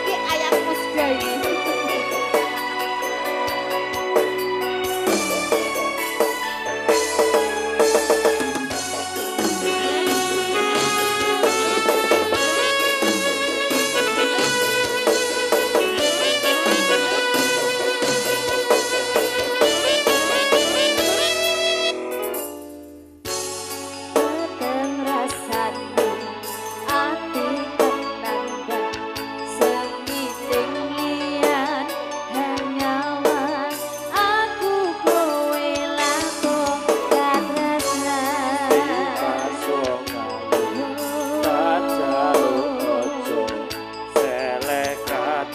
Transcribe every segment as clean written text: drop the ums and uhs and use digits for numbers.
Ki ayam musda ini.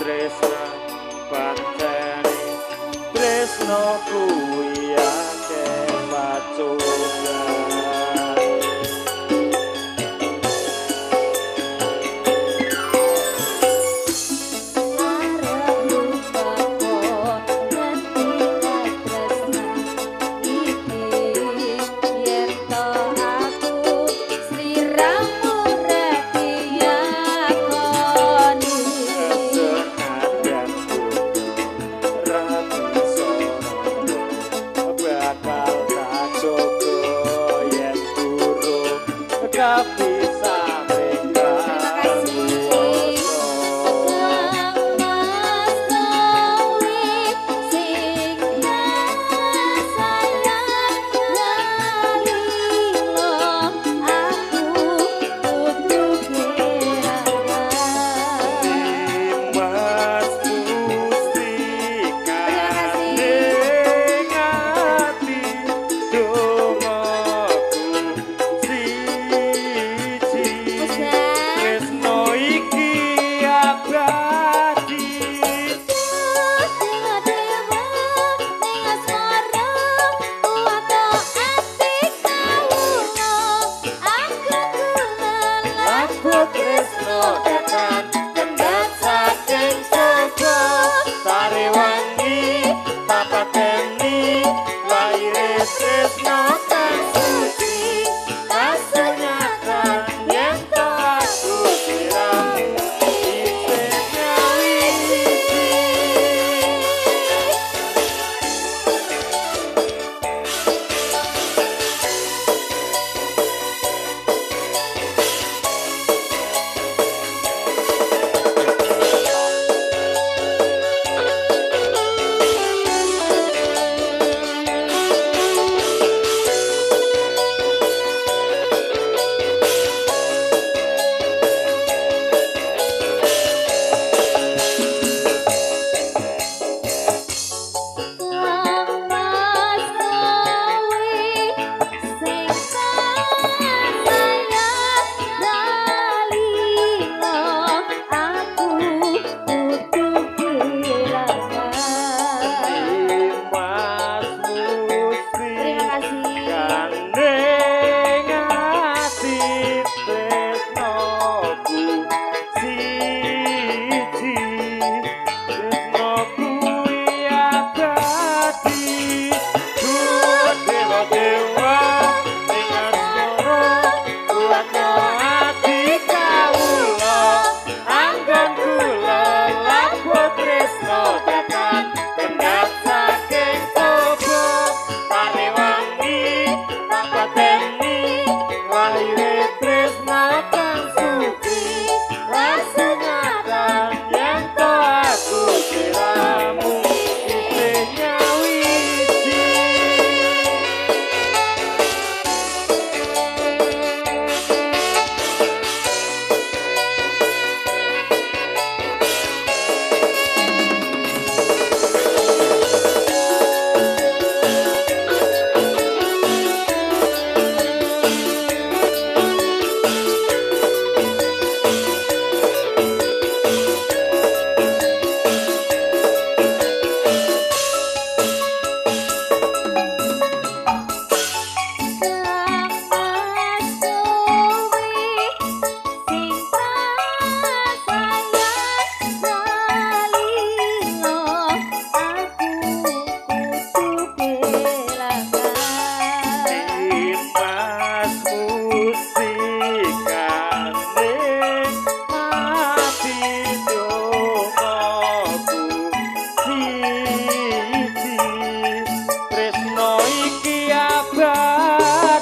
Tresna panteni tresno kuwi akeh pacungan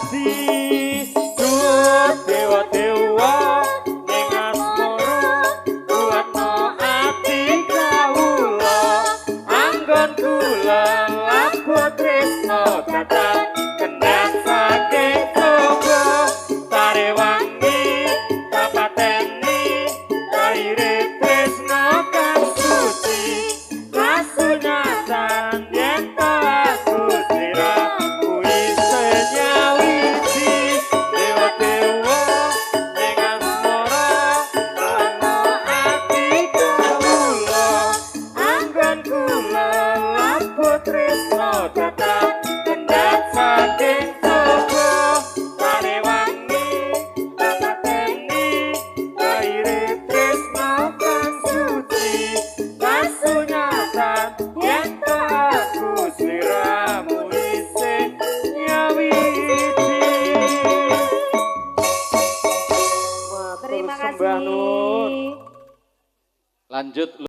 ati duh dewa-dewa ning asmara buatno ati kawula anggon kula laput tresno dadak kendhat saking toko tare wangi kapateni kaire tresno kang suci rasunyatan yen to aku sliramu isa nyawiji dewa-dewa ning asmara ana ati kawula anggon kula laput tresno dadak kendhat saking toko tare wangi kapateni kaire tresno kang suci rasunyatan yen to aku sliramu isih nyawiji. Terima Matur sembah nuwun. kasih. Lanjut